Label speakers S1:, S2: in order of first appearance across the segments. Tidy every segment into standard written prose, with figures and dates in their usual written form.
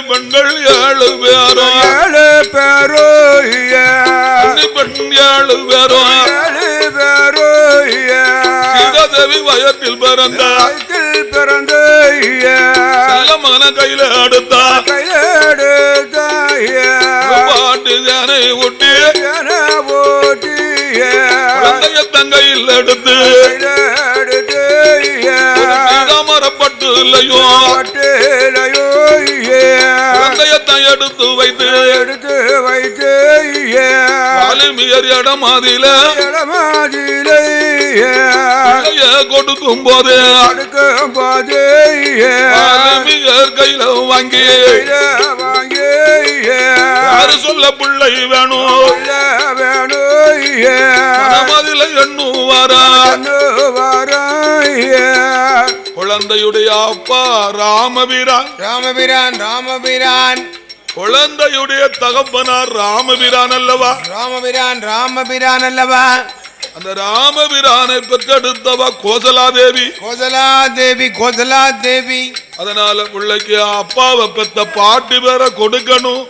S1: பெண்கள் 7 பேரும்
S2: 7 பேரும்
S1: 7 பேரும் சீதாதேவி வயத்தில் பிறந்த மகன கையில அடுத்தா பாட்டு யானை ஒட்டி குழந்தைய தங்கையில் எடுத்து மரப்பட்டு இல்லையோ குழந்தையத்தான் எடுத்து வைத்து வாலிமியர் இடமாதில கொடுக்கும் போது வாலிமியர் கையில வாங்கி யாரு சொல்ல பிள்ளை வேணும் மனமதில எண்ணுவாரா குழந்தையுடைய அப்பா ராமபிரான் குழந்தையுடைய தகப்பனார் ராமபிரான் அல்லவா அந்த ராமபிரானை பெற்றெடுத்தவ கோசலாதேவி அதனால பிள்ளைக்கு அப்பாவை பெத்த பாட்டி பேர கொடுக்கணும்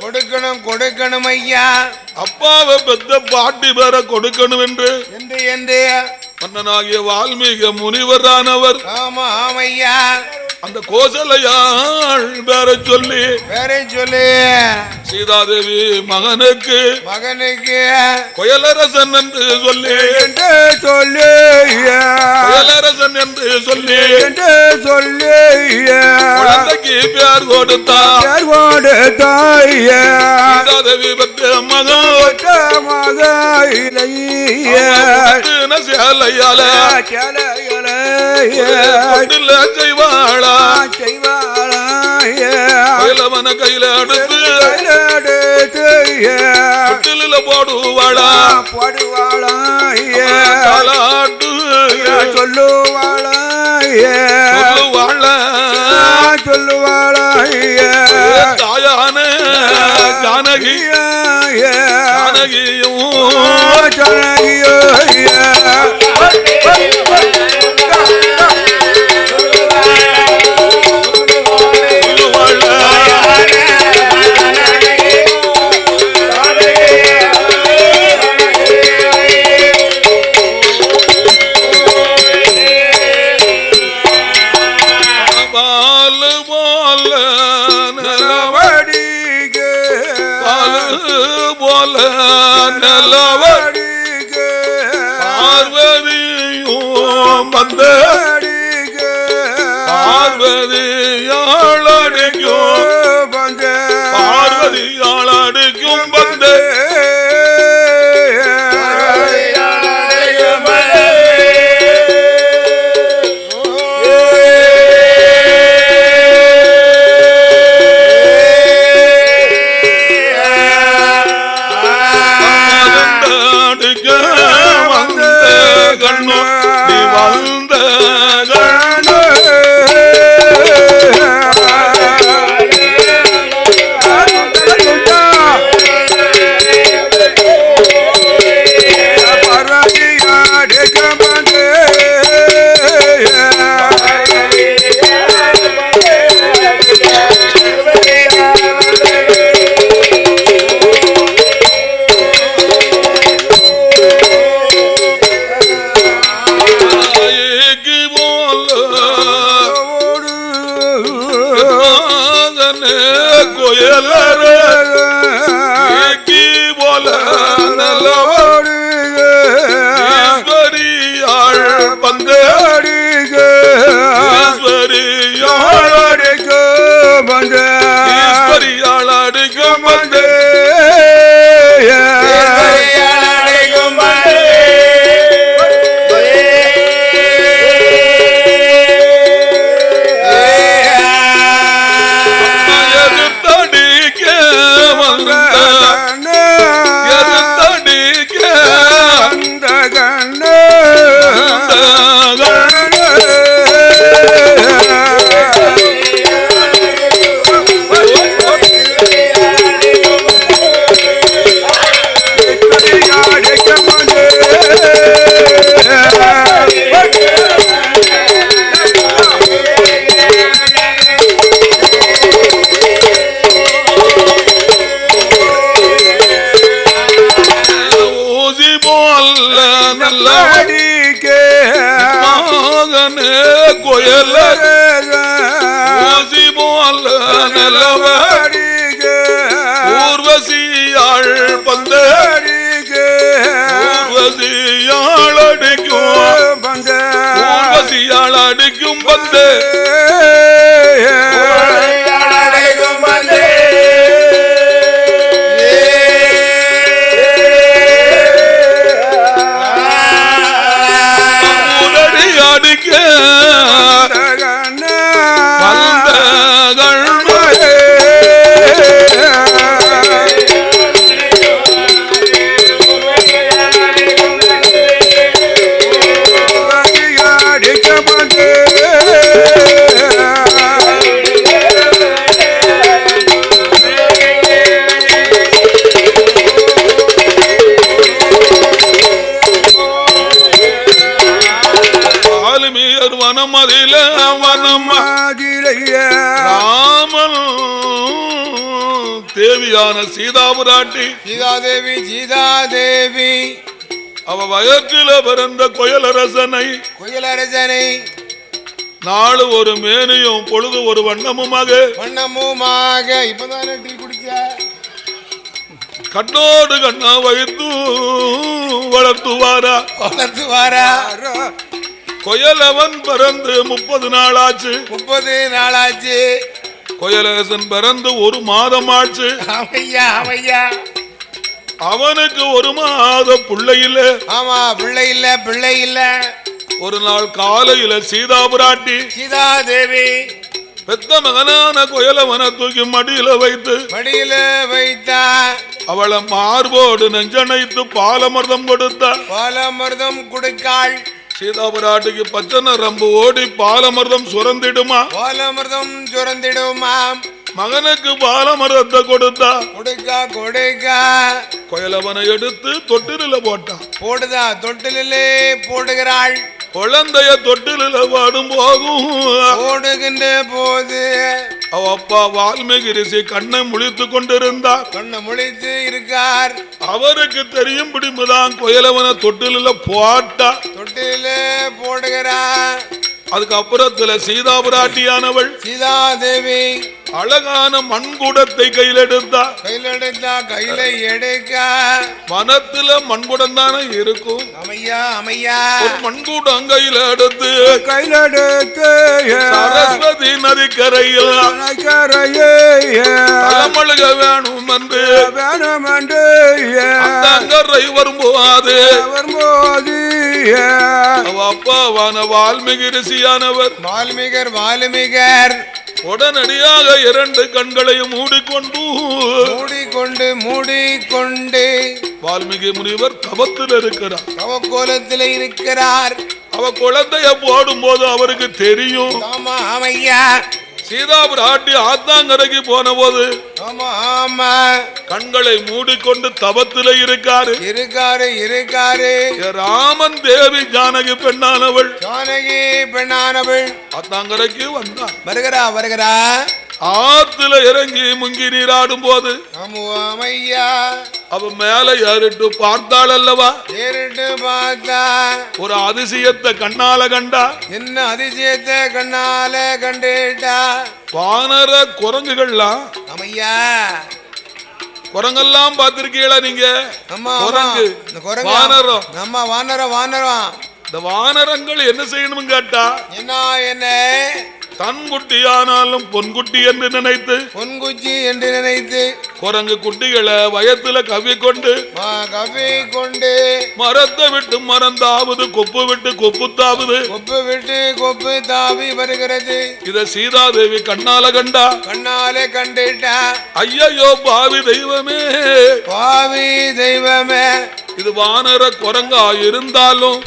S1: ஐயா அப்பாவை பெத்த பாட்டி பேர கொடுக்கணும் என்று மன்னனாகிய வால்மீகி முனிவரானவர் ஐயா அந்த கோசலையாள் பேரை சொல்லி சீதாதேவி மகனுக்கு கொயலரசன் என்று சொல்லி கொயலரசன் என்று சொல்லி குழந்தைக்கு பேர் கொடுத்தார் சீதாதேவி பெற்ற மகன் சேலையால செய்வாளா கையில கையில அடுத்து போடுவாளா சொல்லுவாளா தாயான ஜானகியும் பார்வதியும் வந்த பார்வதியாளடிக்கும் வந்த கோயல ஊசி போல நல்லவடி ஊர்வசியாள் பந்த ஊர்வசியாள் அடிக்கும் ஊர்வசியாள் அடிக்கும் பந்து ராமன் தேவியான சீதாபுராட்டி
S3: சீதாதேவி
S1: அவ வயற்றில பிறந்த குயலரசனை நாலு ஒரு மேனியும் பொழுது ஒரு வண்ணமுமாக
S3: இப்பதானே டீ குடிச்ச
S1: கண்ணோடு கண்ணா வைத்து வளர்த்துவாரா கொயலவன் பிறந்து 30 நாளாச்சு கொயலரசன் பிறந்து 1 மாதம் ஆச்சு அவனுக்கு 1 மாத பிள்ளை இல்ல ஒரு நாள் காலையில சீதாபுராட்டி
S3: சீதாதேவி
S1: பெத்த மகனான கொயலவனை தூக்கி மடியில வைத்தா அவளை மார்போடு நெஞ்சனைத்து பாலமர்தம்
S3: கொடுத்தாள்
S1: சீதாபுராட்டிக்கு பச்சனை ரம்பு ஓடி பாலமர்தம் சுரந்திடுமா மகனுக்கு பாலமர்தத்தை கொடுத்தா கொயலவனை எடுத்து தொட்டில
S3: போடுகிறாள்
S1: குழந்தைய தொட்டில பாடும்
S3: போடுகின்ற போது
S1: அவ அப்பா வால்மீகி ரிஷி கண்ணை முழித்து கொண்டிருந்தார் அவருக்கு தெரியும் பிடிமுதான் கொயலவனை தொட்டில
S3: போடுகிறார்
S1: அதுக்கப்புறத்துல சீதாபுராட்டியானவள்
S3: சீதாதேவி
S1: அழகான மண்குடத்தை கையில் எடுத்தா வனத்துல மண்குடம் தானே இருக்கும் மண்குடம் கையில் எடுத்து சரஸ்வதி நதிக்கரையில் தலைமழுக வேணும் என்று அங்கரை வரும்போது அப்பாவான வால்மீகி ரிஷியானவர்
S3: வால்மீகர்
S1: உடனடியாக 2 கண்களையும் மூடிக்கொண்டு வால்மீகி முனிவர் தவத்தில் இருக்கிறார் அவ குழந்தைய போடும் போது அவருக்கு தெரியும் சீதாபுராட்டி ஆத்தாங்கரைக்கு போன போது கண்களை மூடிக்கொண்டு தவத்தில் இருக்காரு ராமன் தேவி ஜானகி பெண்ணானவள் ஆத்தாங்கரைக்கு வருகிறா ஆத்துல இறங்கி முங்கி நீராடும் போது அவ மேல ஏறிட்டு பார்த்தாள் அல்லவா ஒரு அதிசயத்தை கண்ணால கண்டா
S3: என்ன அதிசயத்தை கண்ணால கண்டேட்டா
S1: வானர குரங்குகள்லாம் குரங்கெல்லாம் பார்த்திருக்கீங்களா நீங்க வானரம் இந்த வானரங்கள் என்ன செய்யணும் கேட்டா
S3: என்ன
S1: தன் குட்டியானாலும் பொன்குட்டி என்று நினைத்து குரங்கு குட்டிகளை வயத்துல கவ்விக்கொண்டு மரத்தை விட்டு மறந்தாவது கொப்பு விட்டு கொப்பு தாவி வருகிறது. இத சீதாதேவி கண்ணால கண்டிட்டா ஐயோ பாவி தெய்வமே இது வானர குரங்கா இருந்தாலும்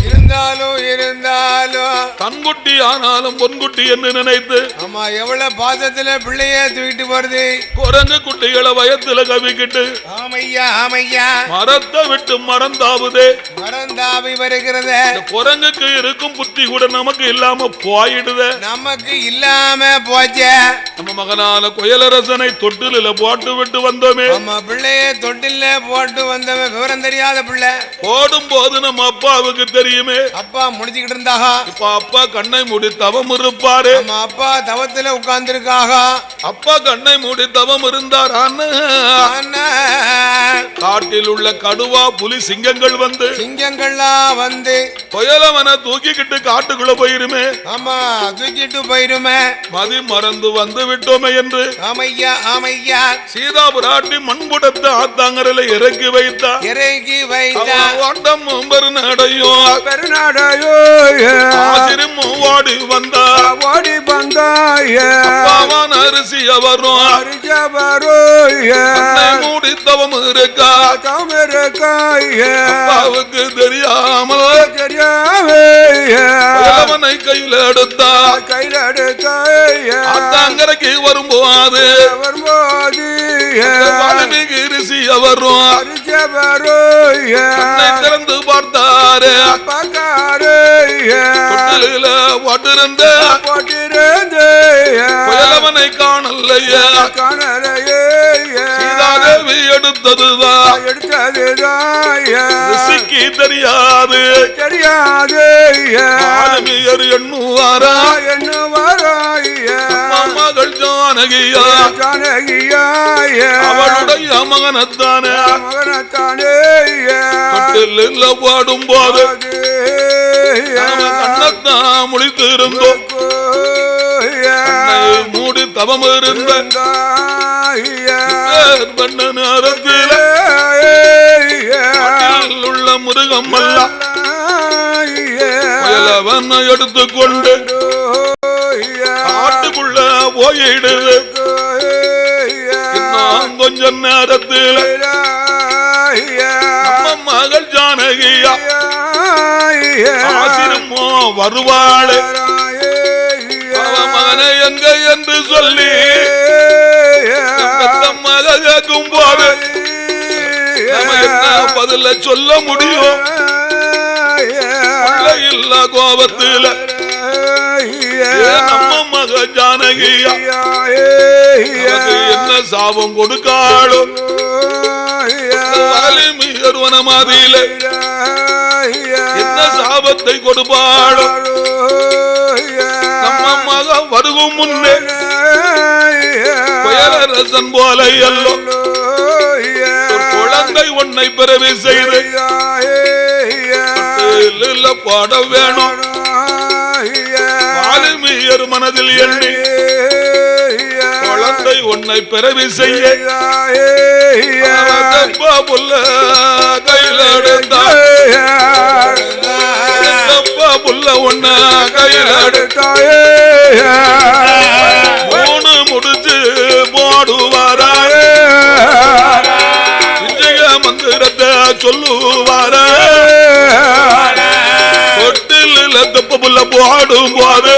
S1: தன்குட்டி ஆனாலும் பொன்குட்டி என்று நினைத்து
S3: அம்மா எவ்வளவு பாசத்துல பிள்ளைய தூக்கிட்டு வருது.
S1: குரங்கு குட்டிகளை வயத்துல கவிக்கிட்டு மரத்தை விட்டு மறந்தாவி
S3: வருகிறது.
S1: குரங்குக்கு இருக்கும் புத்தி கூட நமக்கு இல்லாம போயிடுது.
S3: போச்சே.
S1: நம்ம மகனான குயலரசனை தொட்டில போட்டு விட்டு வந்தோமே.
S3: பிள்ளைய தொட்டில போட்டு வந்தோமே. விவரம் தெரியாத பிள்ளை உள்ள
S1: போடும் போது நம்ம அப்பாவுக்கு தெரியுமே.
S3: அப்பா முடிச்சுக்கிட்டு இருந்தாக.
S1: இப்ப அப்பா கண்ணை மூடி தவம் இருப்பாரு.
S3: நம்ம அப்பா தவத்துல உட்கார்ந்து இருக்காக.
S1: அப்பா கண்ணை மூடி தவம் இருந்தார். காட்டில் உள்ள கடுவா புலி சிங்கங்கள்லாம் வந்து புயலவனை தூக்கிக்கிட்டு காட்டுக்குள்ள போயிருமே.
S3: ஆமா, தூக்கிட்டு போயிருமே.
S1: மதி மறந்து வந்து விட்டோமே என்று
S3: ஆமையா ஆமையா
S1: சீதா பிராட்டி மண்புடத்தை ஆத்தாங்கரையில இறக்கி வைத்தா. ஓட்டம் பெருநடையோ ஓடி வந்தா. அரிசி வரும் மூடி தவம் இருக்கா. அப்பாவுக்கு தெரியாமல் அவனை கையில எடுத்தா. அத்தாங்கரைக்கு வரும்போது ரிசி வரும் திறந்து பார்த்தாரு. ஓட்டிருந்த புயலவனை காணலையா. சீதாதேவி எடுத்ததுதான் ரிஷிக்கு தெரியாது. ஆளுமையர் எண்ணுவாரா மகள் ஜானகியா. அவளுடைய மகனத்தானே பாடும் போது கண்ணத்தான் முடித்திருந்தோம். மூடி தவம் இருந்த நேரத்தில் உள்ள மிருகம் அல்ல புயலவனை எடுத்துக்கொண்டு காட்டுக்குள்ள போயிடுது. கொஞ்ச நேரத்தில் மகள் ஜானகியா ஆசிரமோ வருவாள். மகனை எங்க என்று சொல்லி மக கேட்கும் போது என்ன பதில சொல்ல முடியும். இல்ல கோபத்தில் நம்ம மக ஜானகியா என்ன சாபம் கொடுக்காளும். வனமாதியில என்ன சாபத்தை கொடுப்பாளும். நம்ம மக வருகும் முன்னே புயலரசன் போல அல்லோ குழந்தை உன்னை பிறவி செய்து பாட வேணும். வாலிமியர் மனதில் எண்ணி குழந்தை உன்னை பிறவி செய்ய புல்ல கையில் எடுத்தார். புல்ல உன்ன கையில் எடுத்தாயே மூணு முடிச்சு போடுவாராயே. விஜய மந்திரத்தை சொல்லுவாரே. தொட்டில் தப்பு புல்ல போடும் போது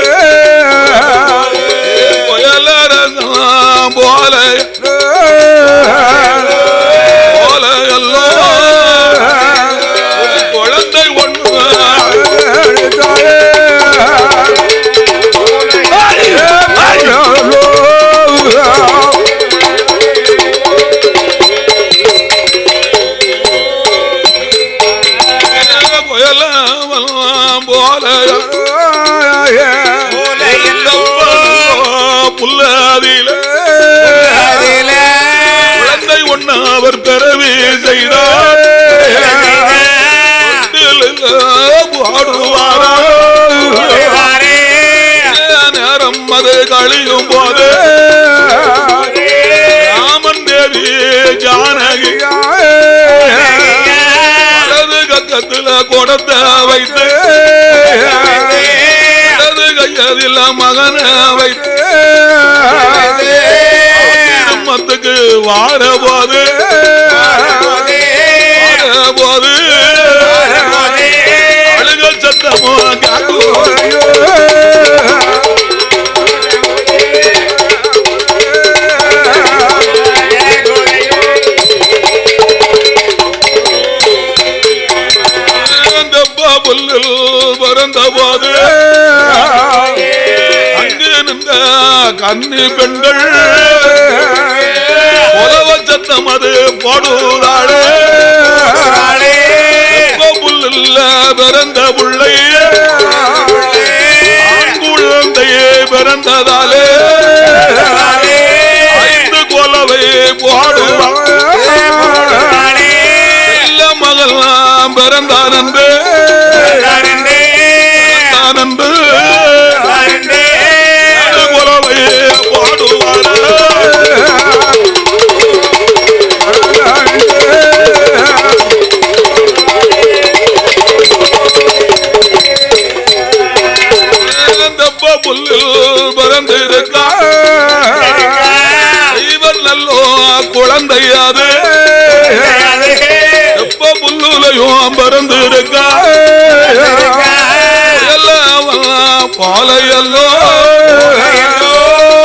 S1: புயலரசன் போல எல்லோ குழந்தை ஒன்று புல்லாதில குழந்தை ஒண்ணு அவர் பிறவி செய்தார். நேரம் அது கழியும் போது ராமன் தேவி ஜானகி வலது கக்கத்துல குடத்தை வைத்து இடது கையதில் மகனை வைத்து மத்துக்கு வார போது அழுக சத்தமோ புல்லில் பறந்த போது அங்கு நின்ற கன்னி பெண்கள் உலவ சத்தம் அது போடுறாளே. பிறந்த பிள்ளையே குழந்தையே பிறந்ததாலே 5 கொலவை போடுவான் இல்ல மகள் பிறந்தான் என்று கொலவை போடுவார் புல்லில் பிறந்திருக்கா இவர் நல்லோ குழந்தையாது எப்ப புல்லுலையும் பிறந்திருக்கா பாலையல்லோ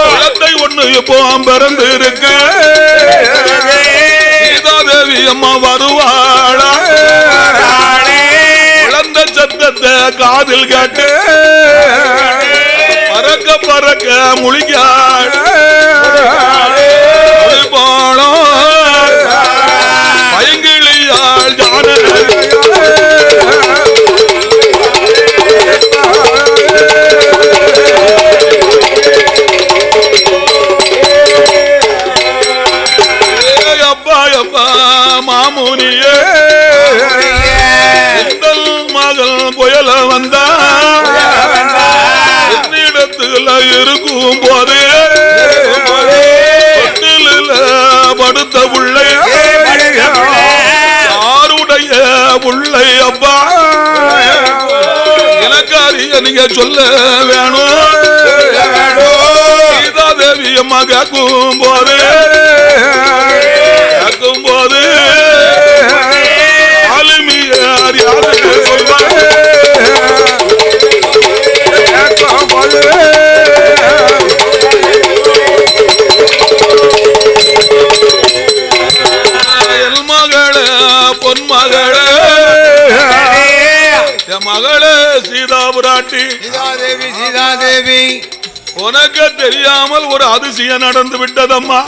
S1: குழந்தை ஒண்ணு இப்போ பிறந்திருக்கு சீதாதேவி அம்மா வருவாளா குழந்தை சத்தத்தை காதில் கேட்டு பறக்க பறக்க முழிக்காள் போனோம் பைங்கிளியாள் ஜான அப்பா அப்பா மாமுனியே மகள் புயல வந்தா என்னிடத்துல இருக்கும் போதே படுத்த புள்ளை யாருடைய புள்ளை அப்பா எனக்கு அறிய நீங்க சொல்ல வேணும் சீதாதேவி அம்மா கேட்கும் போது ஆளுமியார் யாரு சொல்வார் பொன்மகளே மகளே சீதாபுராட்டி
S3: சீதாதேவி சீதாதேவி
S1: உனக்கு தெரியாமல் ஒரு அதிசயம் நடந்து விட்டதம்மா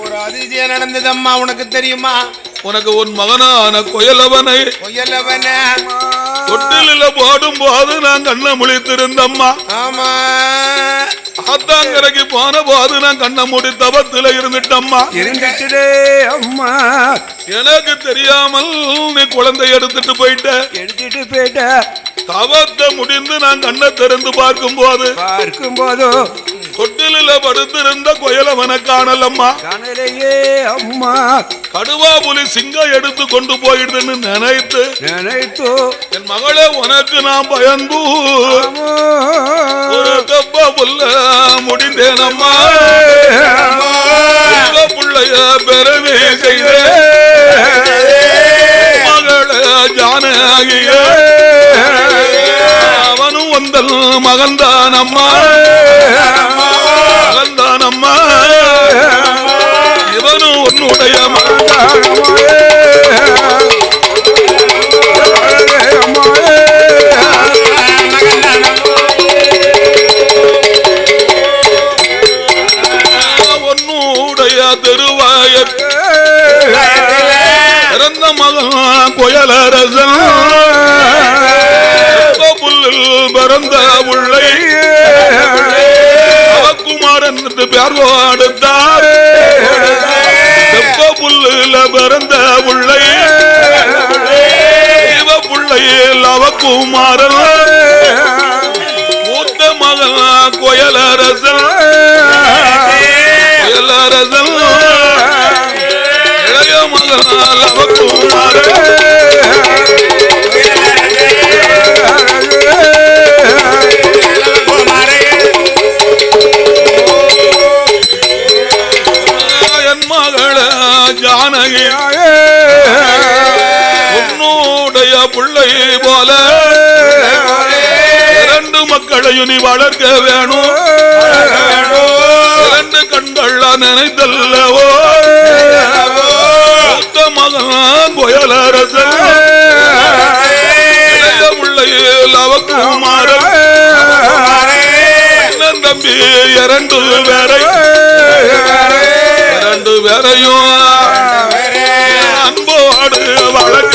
S3: ஒரு அதிசயம் நடந்ததம்மா உனக்கு தெரியுமா
S1: உனக்கு உன் மகனான கொயலவனை தொட்டில போடும் போது நான் கண்ணை முழித்திருந்தம்மா
S3: ஆமா
S1: ஆத்தாங்கரைக்கு போன போது நான் கண்ணை மூடி தவத்துல இருந்துட்டம்மா
S2: அம்மா
S1: எனக்கு தெரியாமல் நீ குழந்தை எடுத்துட்டு போயிட்ட தவத்தை முடிந்து நான் கண்ணை திறந்து பார்க்கும் போது தொட்டில படுத்திருந்த கொயலவன காணலம்மா
S2: அம்மா
S1: கடுவா புலி சிங்கம் எடுத்து கொண்டு போயிடுதுன்னு நினைத்து என் மகளே உனக்கு நான் பயந்து ஒரு கப்பா புல்ல முடிந்தேனம்மா புள்ளைய பெருமை செய்த மகளே ஜானகிய அவனும் வந்தல் மகன்தானம்மா மகன்தானம்மா இவனும் உன்னுடைய உன்னுடைய திருவாய பிறந்த மகன் கொயலரசன் புல்லில் பிறந்த உள்ளை குமாரன் என்று பேர் வாடுத்தார் புல்லில் பிறந்த உள்ளை புள்ளையில் அவக்குமாரன் மூத்த மகன் கொயலரசன் இளைய மகன் அவக்குமாரன் ஜானகி உன்னுடைய பிள்ளை போல 2 மக்களையும் நீ வளர்க்க வேணும் 2 கண்கள் நினைத்தல்லவோ மூத்த மகன் புயலரசன் இளைய பிள்ளையில் அவக்குமாரன் தம்பி 2 பேரையும் அன்போடு வளர்க்க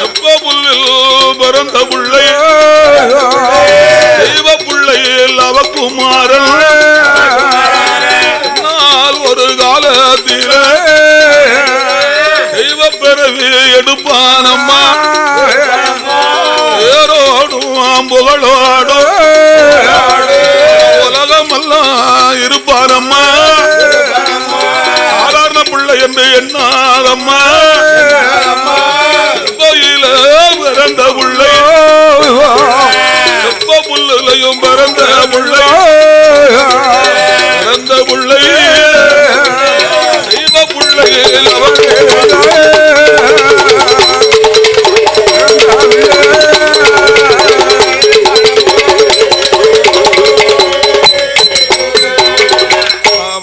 S1: எப்ப புல்லில் பிறந்த புள்ளை தெய்வ புள்ளையில் அவகுமாரன் ஒரு காலத்தில தெய்வ பிறவி எடுப்பானம்மா ஏரோடும் புகழோடும் உலகமெல்லாம் இருப்பாரம்மா சாதாரண பிள்ளை என்று எண்ணாதம்மா கோயில பிறந்த பிள்ளை எப்ப புல்லையும் பிறந்த பிள்ளை பிறந்த பிள்ளை தெய்வ பிள்ளையில்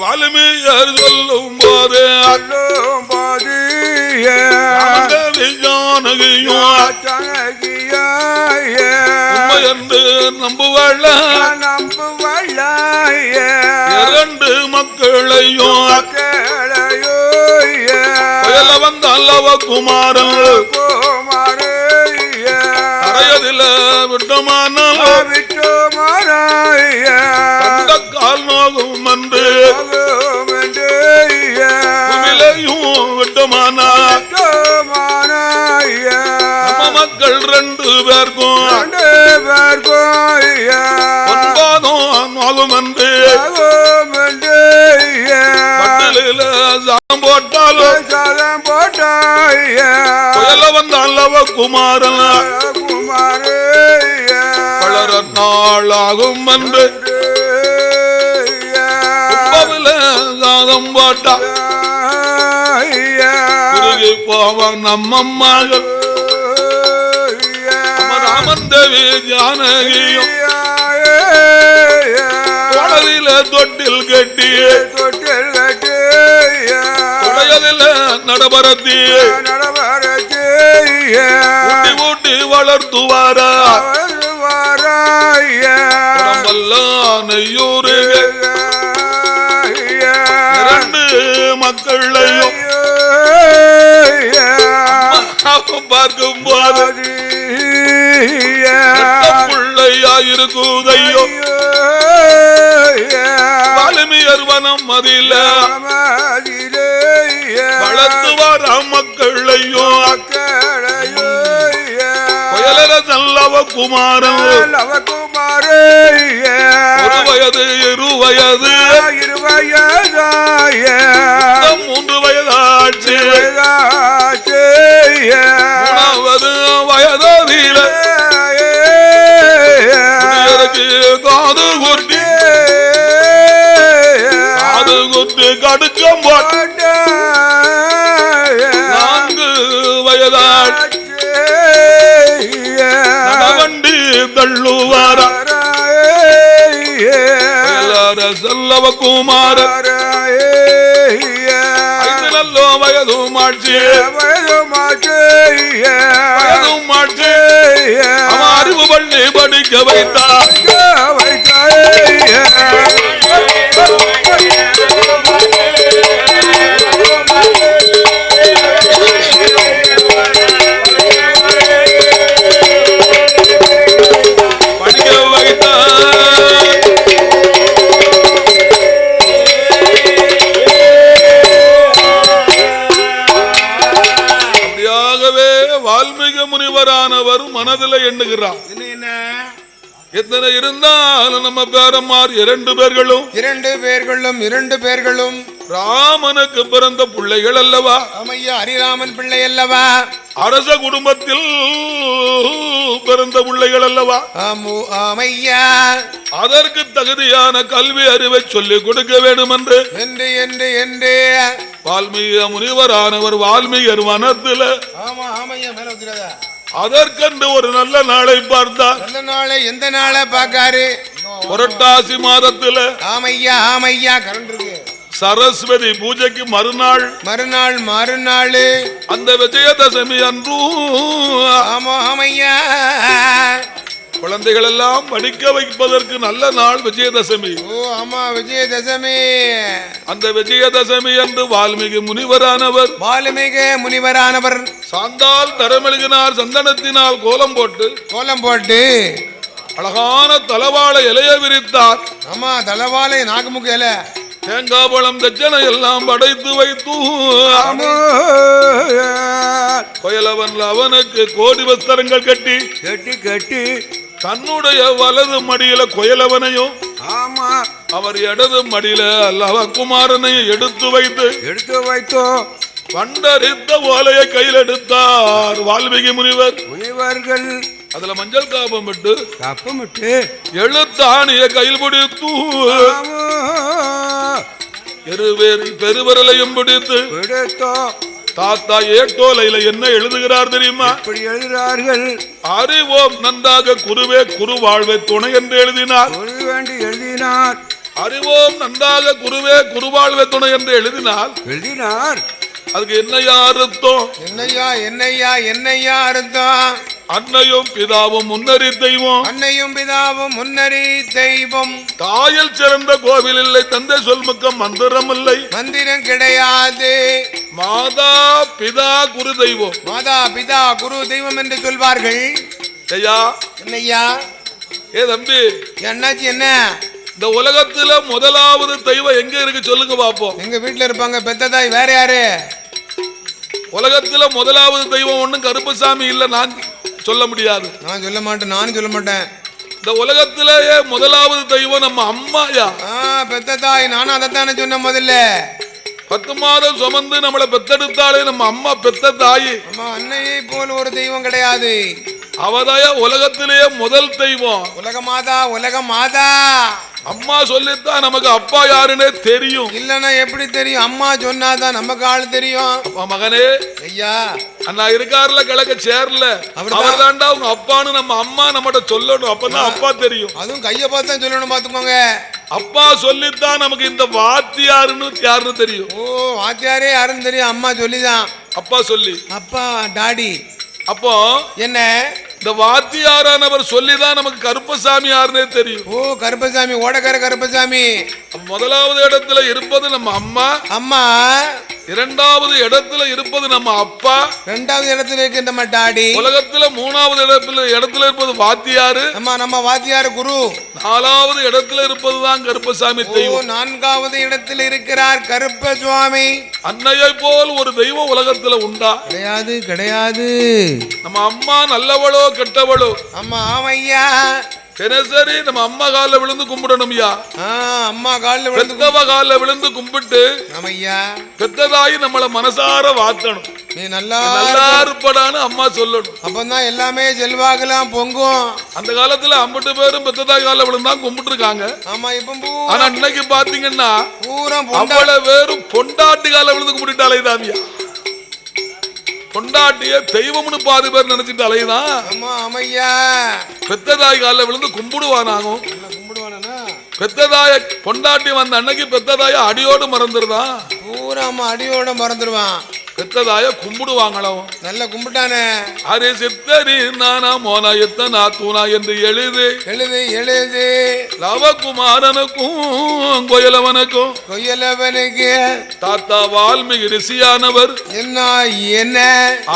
S1: வால்மீகர் சொல்லும் போது என்று நம்புவள்ள இரண்டு மக்களையும் புயல வந்த அல்லவகுமாரன் அறையதில விட்டமான கால் நோகும் என்று விட்டமான நம்ம மக்கள் ரெண்டு பேருக்கும் நோகும் என்று சாதம் போட்டாலும் புயல வந்த அல்லவகுமாரன் வளர நாளாகும் என்று சாதம் போட்டா போவான் நம்மம்மாக ராமன் தேவி ஜானகியும் தொடரில தொட்டில் கட்டி உடையதில் நடபரத்தி ஊட்டி ஊட்டி வளர்த்துவாரா நெய்யூரு இரண்டு மக்களையும் பார்க்கும் போது பிள்ளையாயிருக்குதையோ வால்மீகர் வனம் மதில வளர்த்து வர மக்களையோ புயல நல்லவகுமாரன் ஒரு வயது இரு வயது 3 வயதாச்சு மூணாவது வயதில காது குட்டி கடுக்கம் போட்ட 4 வயதாச்சு வண்டி தள்ளுவார செல்லவகுமார நல்லோ வயதும் ஆட்சி அவன் அறிவு பள்ளி படிக்க வைத்தார் முனிவரானவர் மனதில் எண்ணுகிறார். எத்தனை இருந்தாலும் நம்ம பேரமார் 2 பேர்களும் ராமனுக்கு பிறந்த பிள்ளைகள் அல்லவா?
S3: ஆமையா, ஹரிராமன் பிள்ளை அல்லவா?
S1: அரச குடும்பத்தில் பிறந்த பிள்ளைகள் அல்லவா?
S3: ஆமையா,
S1: அதற்கு தகுதியான கல்வி அறிவை சொல்லிக் கொடுக்க வேண்டும் என்று வால்மீக முனிவரானவர் வால்மீகர் வனத்தில் அதற்கென்று ஒரு நல்ல நாளை பார்த்தார்.
S3: நல்ல நாளை எந்த நாளை பார்க்காரு?
S1: புரட்டாசி மாதத்துல.
S3: ஆமையா கரண்ட்
S1: சரஸ்வதி பூஜைக்கு மறுநாள் அந்த விஜயதசமி அன்று குழந்தைகள் எல்லாம் படிக்க வைப்பதற்கு நல்ல நாள் விஜயதசமி.
S3: ஓ ஆமா விஜயதசமி.
S1: அந்த விஜயதசமி என்று வால்மீகி முனிவரானவர் சாந்தால் தரமெழுகினார் சந்தனத்தினால் கோலம் போட்டு அழகான தலவாழை இலையை விரித்தார்.
S3: ஆமா தலவாழை நாகமுக இலை
S1: தேங்காய் பழம் தச்சனை எல்லாம் படைத்து வைத்து கோயலவன் அவனுக்கு கோடி வஸ்திரங்கள் கட்டி தன்னுடைய வலது மடியில கோயலவனையும் அவர் இடது மடியில அல்லவகுமாரனையும் எடுத்து வைத்தோ பண்டரித்த ஓலையை கையில் எடுத்தார் வால்மீகி முனிவர்கள். அதுல மஞ்சள் காப்பமிட்டு எழுத்தாணிய கையில் பிடித்து பெருவரலையும் பிடித்து தாத்தா ஏட்டோலையில என்ன எழுதுகிறார் தெரியுமா?
S2: எழுதுகிறார்கள்.
S1: அறிவோம் நன்றாக குருவே குரு வாழ்வை துணை என்று எழுதினார். அறிவோம் நன்றாக குருவே குருவாழ்வை துணை என்று எழுதினார். அதுக்கு என்னையா அர்த்தம்?
S3: என்னையா அர்த்தம்?
S1: அன்னையும் பிதாவும் முன்னறி தெய்வம். தாயில் சிறந்த கோவில் இல்லை, தந்தை சொல்முக்கம் மந்திரம் இல்லை,
S3: மந்திரம் கிடையாது.
S1: மாதா பிதா குரு தெய்வம்
S3: என்று சொல்வார்கள்.
S1: என்னையா ஏ தம்பி
S3: என்னாச்சு? என்ன
S1: இந்த உலகத்துல முதலாவது தெய்வம் எங்க இருக்கு சொல்லுங்க பாப்போம்.
S3: எங்க வீட்டுல இருப்பாங்க பெத்த தாய். வேற யாரு?
S1: உலகத்துல முதலாவது தெய்வம் ஒண்ணும் கருப்பசாமி இல்ல. நான் சொல்ல முடியாது.
S3: நானும் சொல்ல மாட்டேன்.
S1: இந்த உலகத்திலேயே முதலாவது தெய்வம் நம்ம அம்மாயா.
S3: பெத்த தாய். நானும் அதைத்தானே சொன்ன முதல்ல.
S1: 10 மாதம் சுமந்து நம்மளை பெத்தெடுத்தாலே நம்ம அம்மா பெத்த தாய்.
S3: அன்னையை போல ஒரு தெய்வம் கிடையாது.
S1: அவதாய உலகத்திலேயே முதல் தெய்வம்.
S3: உலக மாதா.
S1: அம்மா சொல்லித்தான் நமக்கு அப்பா யாருன்னே தெரியும்.
S3: இல்லன்னா எப்படி தெரியும்? அம்மா சொன்னாதான் நமக்கு ஆள் தெரியும்.
S1: மகனே
S3: ஐயா
S1: அண்ணா இருக்காருல கிழக்க சேர்ல அவர் தாண்டா உங்க அப்பான்னு நம்ம அம்மா நம்மகிட்ட சொல்லணும். அப்பதான் அப்பா தெரியும்.
S3: அதுவும் கைய பார்த்து சொல்லணும். பாத்துக்கோங்க.
S1: அப்பா சொல்லித்தான் நமக்கு இந்த வாத்தியாருன்னு தெரியும்.
S3: ஓ வாத்தியாரே யாருன்னு தெரியும். அம்மா சொல்லிதான்.
S1: அப்பா சொல்லி
S3: அப்பா டாடி.
S1: அப்போ
S3: என்ன
S1: இந்த வாத்தியாரானவர் சொல்லிதான் நமக்கு கருப்பசாமி யாருன்னே தெரியும்.
S3: ஓ கருப்பசாமி, ஓடக்கார கருப்பசாமி.
S1: முதலாவது இடத்துல இருப்பது நம்ம அம்மா. இரண்டாவது இடத்துல இருப்பது நம்ம அப்பா.
S3: இரண்டாவது இடத்துல இருக்கு நம்ம டாடி.
S1: உலகத்துல மூணாவது இடத்துல இருப்பது வாத்தியாரு.
S3: நம்ம வாத்தியாரு குரு.
S1: நாலாவது இடத்துல இருப்பதுதான் கருப்பசாமி தெய்வம்.
S3: நான்காவது இடத்துல இருக்கிறார் கருப்பசுவாமி.
S1: அன்னையை போல் ஒரு தெய்வம் உலகத்துல உண்டா?
S3: கிடையாது.
S1: நம்ம அம்மா நல்லவளோ கெட்டவளோ?
S3: ஆமையா.
S1: சரி நம்ம அம்மா காலில் விழுந்து கும்பிடணும்யா.
S3: அம்மா காலில்
S1: விழுந்து கும்பிட்டு பெத்ததாயி நம்மள மனசார வாத்தணும்.
S3: நீ நல்லா
S1: இருப்படான்னு அம்மா சொல்லணும்.
S3: அப்பதான் எல்லாமே செல்வாகலாம் பொங்கும்.
S1: அந்த காலத்துல 50 பேரும் பெத்ததாய் காலில் விழுந்தா கும்பிட்டு இருக்காங்க.
S3: ஆமா இப்ப
S1: ஆனா இன்னைக்கு பாத்தீங்கன்னா அவ்வளவு பேரும் பொண்டாட்டி காலில் விழுந்து கும்பிட்டு அலைதாமியா. பொண்டாட்டிய தெய்வம்னு பாதி பேர் நினைச்சிட்டு அலைதான். பெத்ததாய் காலில் விழுந்து கும்பிடுவானாகும். பெத்ததாய பொண்டாட்டி வந்த அன்னைக்கு பெத்ததாய அடியோடு மறந்துருதான்.
S3: அடியோட மறந்துடுவான்.
S1: பெத்ததாய கும்பிடுவாங்களாம்.
S3: நல்ல கும்பிட்டானே.
S1: அரே சித்தரி நானா மோனா எத்தனா தூணா என்று எழுது லவகுமாரனுக்கும் கொயலவனுக்கு தாத்தா வால்மீகி ரிஷியானவர் என்ன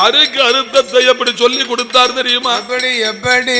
S1: அருக்கு அறுத்தத்தை எப்படி சொல்லி கொடுத்தார் தெரியுமா?
S3: எப்படி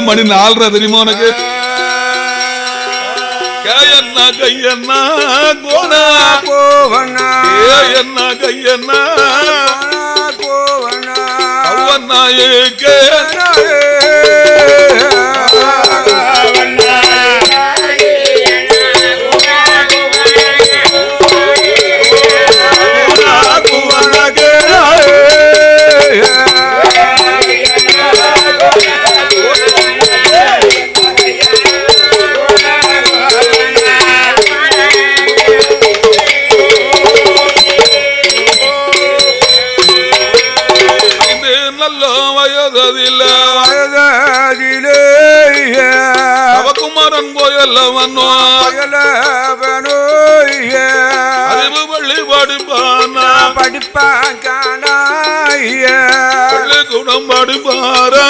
S1: மணி 4:30 தெரியுமா உனக்கு? கையண்ணா கையண்ணா கோனா
S2: கோவண்ணா
S1: என்ன கையண்ணா
S2: கோவண்ணா
S1: கவண்ணா ஏகே குமரன் கோயல்லவனோ அறிவு பள்ளி படிப்பானா பள்ளிக்கூடம் படிப்பாரா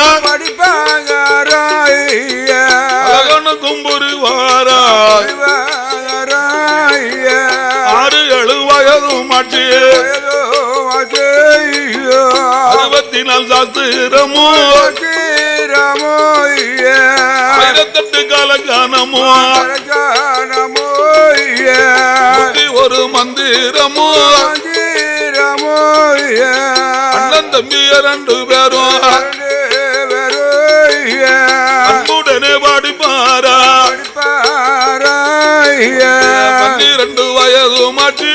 S1: அழகனுக்கும் புரிவாரா 6-7 வயது மாட்டி 64 சாஸ்திரமோ 1008 காலகானமோ ஒரு மந்திரமோ அண்ணன் தம்பி 2 பேரும் அன்புடனே பாடிப்பாரா 12 வயது மாற்றி